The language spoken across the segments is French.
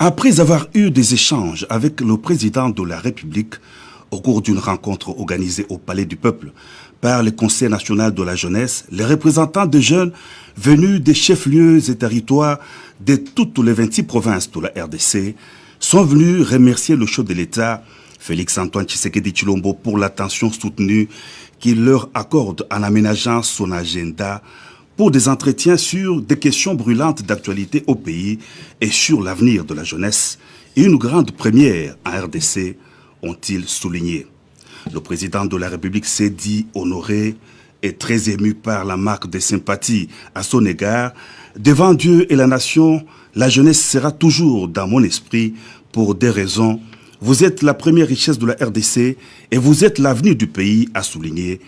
Après avoir eu des échanges avec le président de la République au cours d'une rencontre organisée au Palais du Peuple par le Conseil national de la jeunesse, les représentants des jeunes venus des chefs-lieux et territoires de toutes les 26 provinces de la RDC sont venus remercier le chef de l'État, Félix-Antoine Tshisekedi Tshilombo, pour l'attention soutenue qu'il leur accorde en aménageant son agenda pour des entretiens sur des questions brûlantes d'actualité au pays et sur l'avenir de la jeunesse. Une grande première en RDC, ont-ils souligné. Le président de la République s'est dit honoré et très ému par la marque de sympathie à son égard. Devant Dieu et la nation, la jeunesse sera toujours dans mon esprit pour des raisons. Vous êtes la première richesse de la RDC et vous êtes l'avenir du pays, a souligné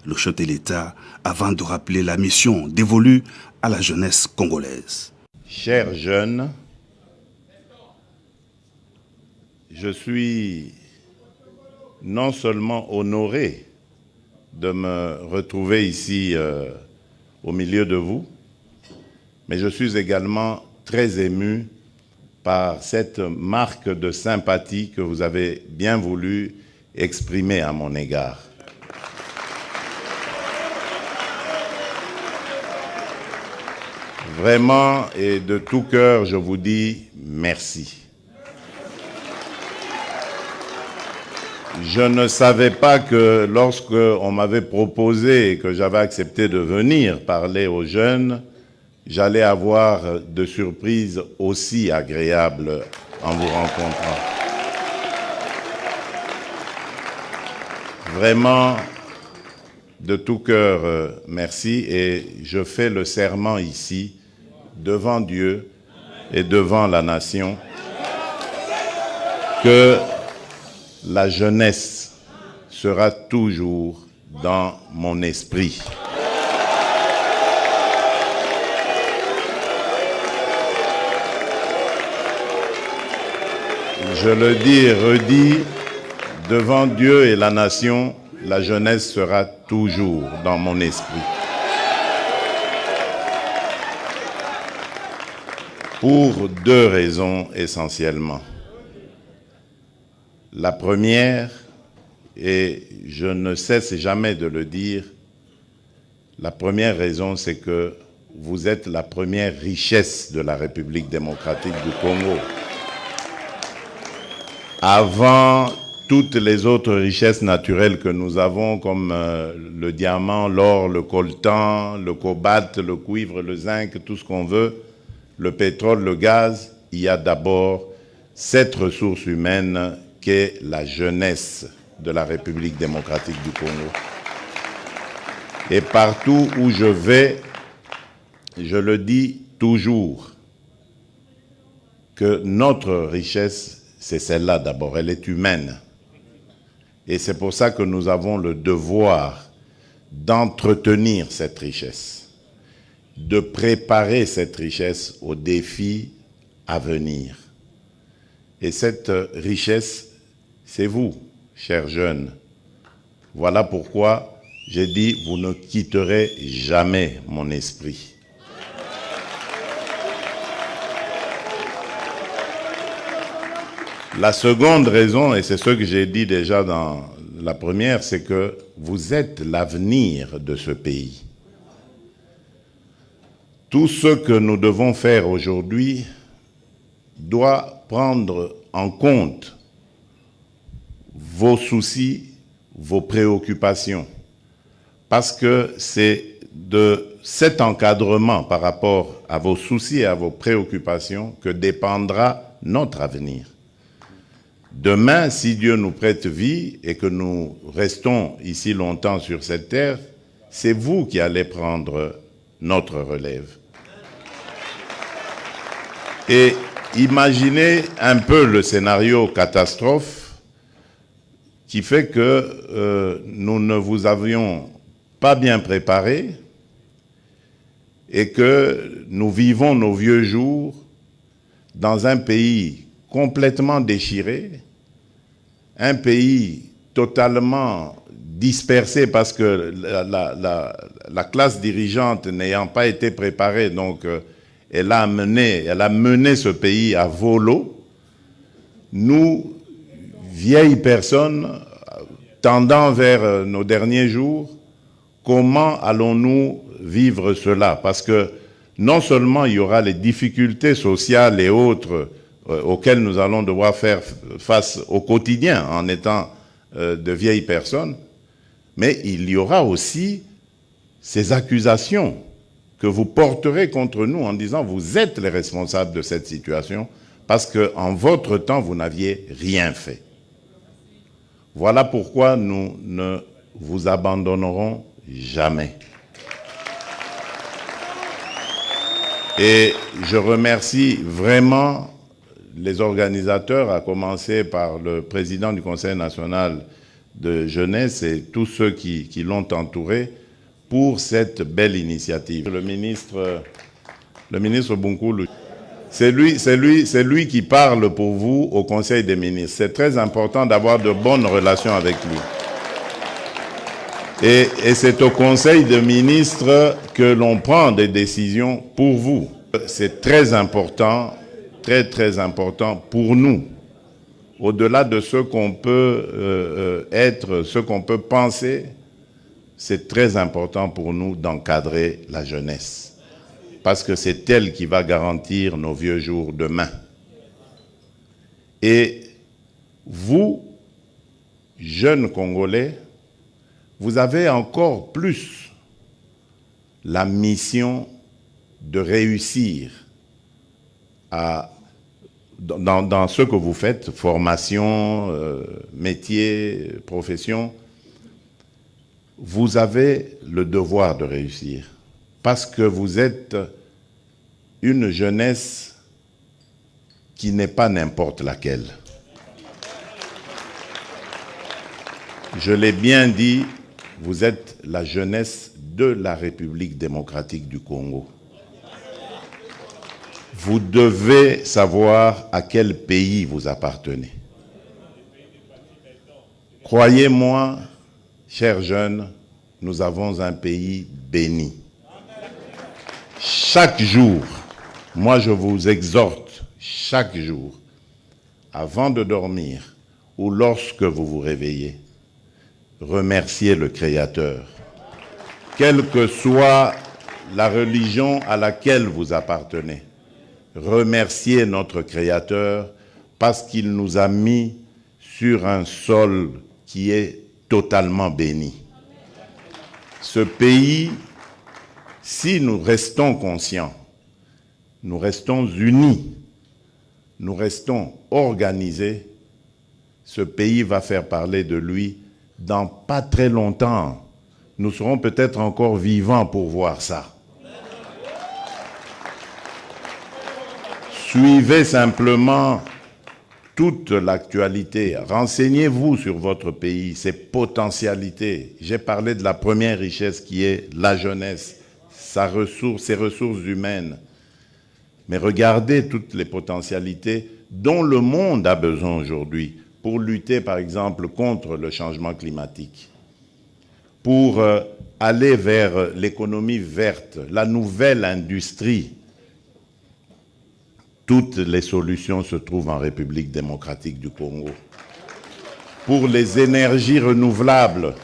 le chef de l'État avant de rappeler la mission dévolue à la jeunesse congolaise. Chers jeunes, je suis non seulement honoré de me retrouver ici au milieu de vous, mais je suis également très ému par cette marque de sympathie que vous avez bien voulu exprimer à mon égard. Vraiment et de tout cœur, je vous dis merci. Je ne savais pas que lorsque on m'avait proposé et que j'avais accepté de venir parler aux jeunes, j'allais avoir de surprises aussi agréables en vous rencontrant. Vraiment, de tout cœur, merci, et je fais le serment ici, devant Dieu et devant la nation, que la jeunesse sera toujours dans mon esprit. Je le dis et redis, devant Dieu et la nation, la jeunesse sera toujours dans mon esprit. Pour deux raisons essentiellement. La première, et je ne cesse jamais de le dire, la première raison, c'est que vous êtes la première richesse de la République démocratique du Congo. Avant toutes les autres richesses naturelles que nous avons, comme le diamant, l'or, le coltan, le cobalt, le cuivre, le zinc, tout ce qu'on veut, le pétrole, le gaz, il y a d'abord cette ressource humaine qu'est la jeunesse de la République démocratique du Congo. Et partout où je vais, je le dis toujours, que notre richesse, c'est celle-là d'abord, elle est humaine. Et c'est pour ça que nous avons le devoir d'entretenir cette richesse, de préparer cette richesse aux défis à venir. Et cette richesse, c'est vous, chers jeunes. Voilà pourquoi j'ai dit, vous ne quitterez jamais mon esprit. La seconde raison, et c'est ce que j'ai dit déjà dans la première, c'est que vous êtes l'avenir de ce pays. Tout ce que nous devons faire aujourd'hui doit prendre en compte vos soucis, vos préoccupations, parce que c'est de cet encadrement par rapport à vos soucis et à vos préoccupations que dépendra notre avenir. Demain, si Dieu nous prête vie et que nous restons ici longtemps sur cette terre, c'est vous qui allez prendre notre relève. Et imaginez un peu le scénario catastrophe qui fait que nous ne vous avions pas bien préparé et que nous vivons nos vieux jours dans un pays complètement déchiré, un pays totalement dispersé parce que la classe dirigeante n'ayant pas été préparée, donc elle a mené ce pays à volo, nous, vieilles personnes, tendant vers nos derniers jours, comment allons-nous vivre cela? Parce que non seulement il y aura les difficultés sociales et autres auxquelles nous allons devoir faire face au quotidien en étant de vieilles personnes, mais il y aura aussi ces accusations que vous porterez contre nous en disant « vous êtes les responsables de cette situation parce qu'en votre temps, vous n'aviez rien fait ». Voilà pourquoi nous ne vous abandonnerons jamais. Et je remercie vraiment les organisateurs, à commencer par le président du Conseil national de jeunesse et tous ceux qui l'ont entouré pour cette belle initiative. Le ministre Bunkoulou, c'est lui qui parle pour vous au Conseil des ministres. C'est très important d'avoir de bonnes relations avec lui. Et c'est au Conseil des ministres que l'on prend des décisions pour vous. C'est très important, très important pour nous. Au-delà de ce qu'on peut être, ce qu'on peut penser, c'est très important pour nous d'encadrer la jeunesse. Parce que c'est elle qui va garantir nos vieux jours demain. Et vous, jeunes Congolais, vous avez encore plus la mission de réussir dans ce que vous faites, formation, métier, profession. Vous avez le devoir de réussir parce que vous êtes une jeunesse qui n'est pas n'importe laquelle. Je l'ai bien dit, vous êtes la jeunesse de la République démocratique du Congo. Vous devez savoir à quel pays vous appartenez. Croyez-moi, chers jeunes, nous avons un pays béni. Chaque jour, moi je vous exhorte, chaque jour, avant de dormir ou lorsque vous vous réveillez, remerciez le Créateur. Quelle que soit la religion à laquelle vous appartenez, remerciez notre Créateur parce qu'il nous a mis sur un sol qui est totalement béni. Ce pays, si nous restons conscients, nous restons unis, nous restons organisés, ce pays va faire parler de lui dans pas très longtemps. Nous serons peut-être encore vivants pour voir ça. Suivez simplement toute l'actualité. Renseignez-vous sur votre pays, ses potentialités. J'ai parlé de la première richesse qui est la jeunesse, ses ressources humaines. Mais regardez toutes les potentialités dont le monde a besoin aujourd'hui pour lutter, par exemple, contre le changement climatique, pour aller vers l'économie verte, la nouvelle industrie. Toutes les solutions se trouvent en République démocratique du Congo. Pour les énergies renouvelables,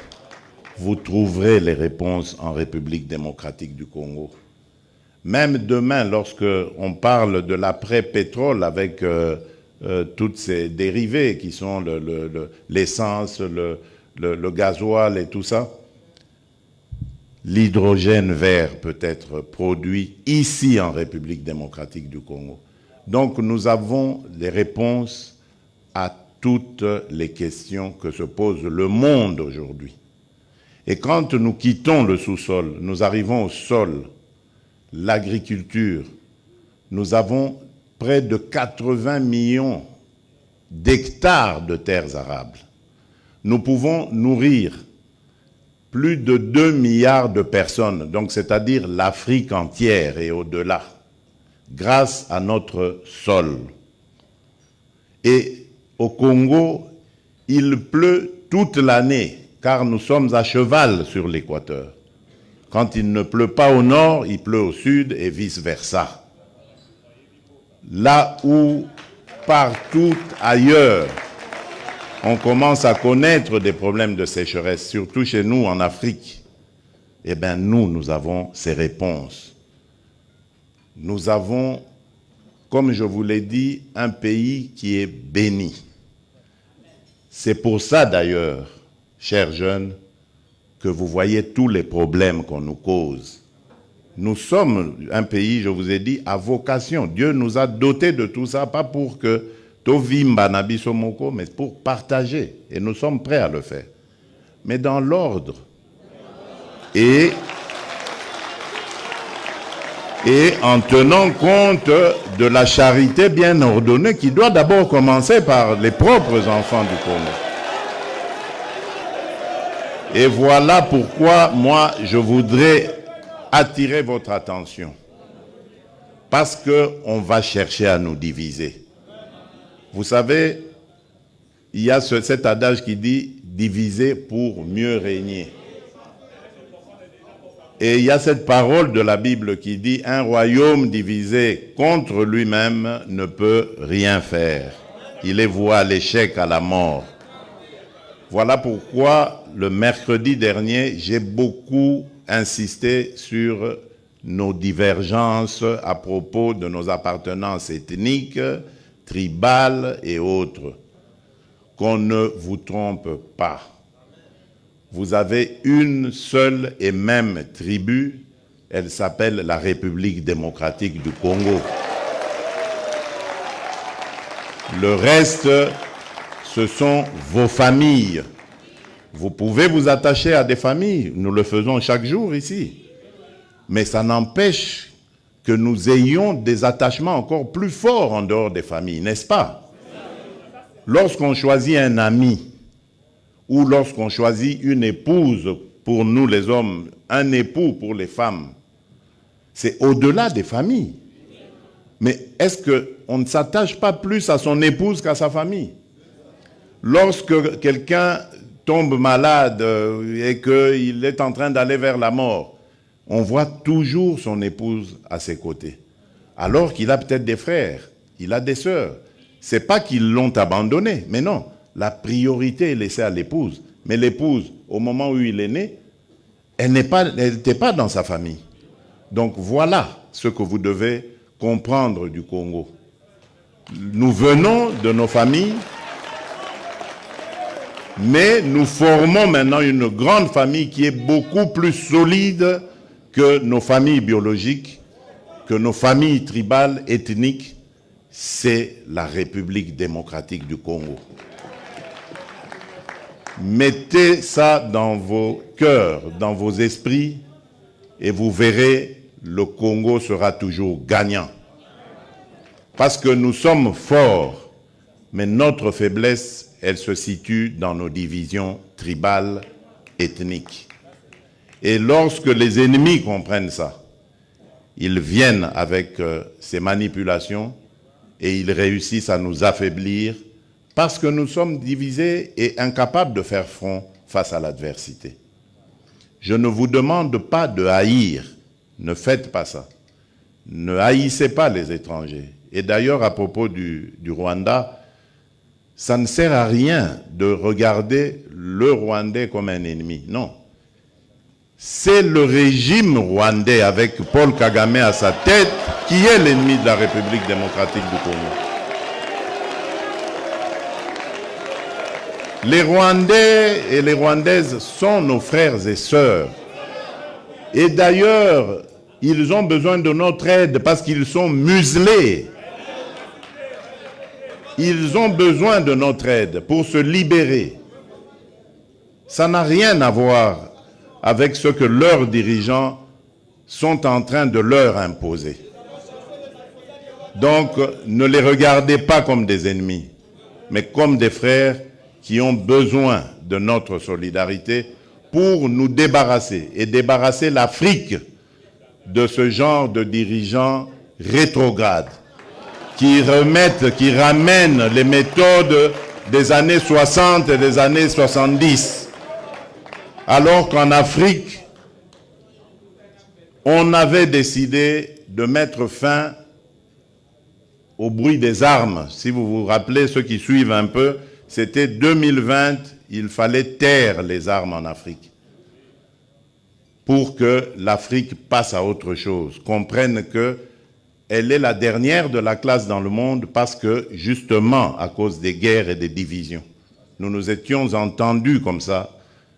vous trouverez les réponses en République démocratique du Congo. Même demain, lorsque on parle de l'après-pétrole avec toutes ces dérivés qui sont l'essence, le gasoil et tout ça, l'hydrogène vert peut être produit ici en République démocratique du Congo. Donc nous avons les réponses à toutes les questions que se pose le monde aujourd'hui. Et quand nous quittons le sous-sol, nous arrivons au sol, l'agriculture, nous avons près de 80 millions d'hectares de terres arables. Nous pouvons nourrir plus de 2 milliards de personnes, donc c'est-à-dire l'Afrique entière et au-delà, grâce à notre sol. Et au Congo, il pleut toute l'année, car nous sommes à cheval sur l'équateur. Quand il ne pleut pas au nord, il pleut au sud et vice-versa. Là où partout ailleurs, on commence à connaître des problèmes de sécheresse, surtout chez nous en Afrique. Eh bien, nous avons ces réponses. Nous avons, comme je vous l'ai dit, un pays qui est béni. C'est pour ça d'ailleurs, chers jeunes, que vous voyez tous les problèmes qu'on nous cause. Nous sommes un pays, je vous ai dit, à vocation. Dieu nous a dotés de tout ça, pas pour que Tovimba Nabisomoko, mais pour partager. Et nous sommes prêts à le faire. Mais dans l'ordre. Et en tenant compte de la charité bien ordonnée qui doit d'abord commencer par les propres enfants du Congo. Et voilà pourquoi moi je voudrais attirer votre attention. Parce qu'on va chercher à nous diviser. Vous savez, il y a cet adage qui dit « diviser pour mieux régner ». Et il y a cette parole de la Bible qui dit « Un royaume divisé contre lui-même ne peut rien faire. Il est voué à l'échec, à la mort. » Voilà pourquoi, le mercredi dernier, j'ai beaucoup insisté sur nos divergences à propos de nos appartenances ethniques, tribales et autres. Qu'on ne vous trompe pas. Vous avez une seule et même tribu, elle s'appelle la République démocratique du Congo. Le reste, ce sont vos familles. Vous pouvez vous attacher à des familles, nous le faisons chaque jour ici. Mais ça n'empêche que nous ayons des attachements encore plus forts en dehors des familles, n'est-ce pas? Lorsqu'on choisit un ami, ou lorsqu'on choisit une épouse pour nous les hommes, un époux pour les femmes, c'est au-delà des familles. Mais est-ce qu'on ne s'attache pas plus à son épouse qu'à sa famille? Lorsque quelqu'un tombe malade et qu'il est en train d'aller vers la mort, on voit toujours son épouse à ses côtés. Alors qu'il a peut-être des frères, il a des sœurs. Ce n'est pas qu'ils l'ont abandonné, mais non. La priorité est laissée à l'épouse. Mais l'épouse, au moment où il est né, elle n'était pas dans sa famille. Donc voilà ce que vous devez comprendre du Congo. Nous venons de nos familles, mais nous formons maintenant une grande famille qui est beaucoup plus solide que nos familles biologiques, que nos familles tribales, ethniques. C'est la République démocratique du Congo. Mettez ça dans vos cœurs, dans vos esprits, et vous verrez, le Congo sera toujours gagnant. Parce que nous sommes forts, mais notre faiblesse, elle se situe dans nos divisions tribales, ethniques. Et lorsque les ennemis comprennent ça, ils viennent avec ces manipulations et ils réussissent à nous affaiblir parce que nous sommes divisés et incapables de faire front face à l'adversité. Je ne vous demande pas de haïr, ne faites pas ça. Ne haïssez pas les étrangers. Et d'ailleurs, à propos du Rwanda, ça ne sert à rien de regarder le Rwandais comme un ennemi. Non. C'est le régime rwandais avec Paul Kagame à sa tête qui est l'ennemi de la République démocratique du Congo. Les Rwandais et les Rwandaises sont nos frères et sœurs. Et d'ailleurs, ils ont besoin de notre aide parce qu'ils sont muselés. Ils ont besoin de notre aide pour se libérer. Ça n'a rien à voir avec ce que leurs dirigeants sont en train de leur imposer. Donc, ne les regardez pas comme des ennemis, mais comme des frères qui ont besoin de notre solidarité pour nous débarrasser et débarrasser l'Afrique de ce genre de dirigeants rétrogrades qui ramènent les méthodes des années 60 et des années 70. Alors qu'en Afrique, on avait décidé de mettre fin au bruit des armes. Si vous vous rappelez, ceux qui suivent un peu, c'était 2020, il fallait taire les armes en Afrique pour que l'Afrique passe à autre chose, comprenne qu'elle est la dernière de la classe dans le monde parce que, justement, à cause des guerres et des divisions, nous nous étions entendus comme ça.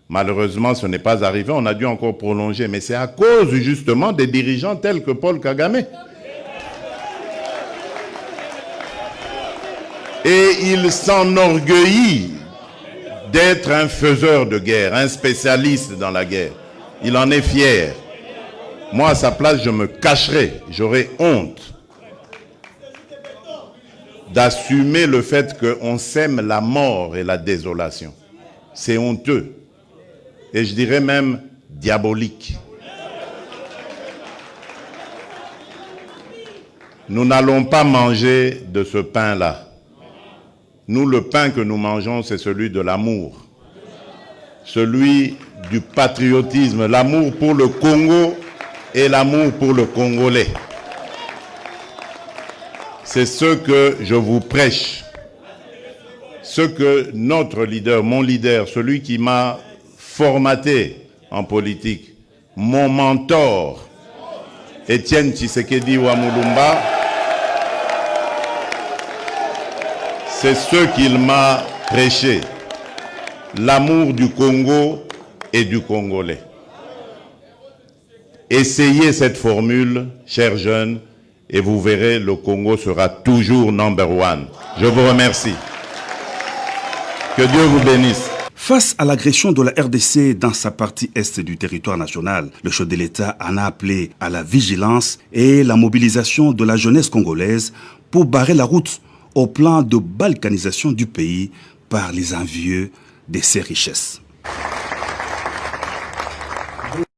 Malheureusement, ce n'est pas arrivé, on a dû encore prolonger, mais c'est à cause, justement, des dirigeants tels que Paul Kagame. Et il s'enorgueillit d'être un faiseur de guerre, un spécialiste dans la guerre. Il en est fier. Moi, à sa place, je me cacherais, j'aurais honte d'assumer le fait qu'on sème la mort et la désolation. C'est honteux. Et je dirais même diabolique. Nous n'allons pas manger de ce pain-là. Nous, le pain que nous mangeons, c'est celui de l'amour. Celui du patriotisme, l'amour pour le Congo et l'amour pour le Congolais. C'est ce que je vous prêche. Ce que notre leader, mon leader, celui qui m'a formaté en politique, mon mentor, Étienne Tshisekedi Wamulumba, c'est ce qu'il m'a prêché. L'amour du Congo et du Congolais. Essayez cette formule, chers jeunes, et vous verrez, le Congo sera toujours number one. Je vous remercie. Que Dieu vous bénisse. Face à l'agression de la RDC dans sa partie est du territoire national, le chef de l'État en a appelé à la vigilance et la mobilisation de la jeunesse congolaise pour barrer la route au plan de balkanisation du pays par les envieux de ses richesses.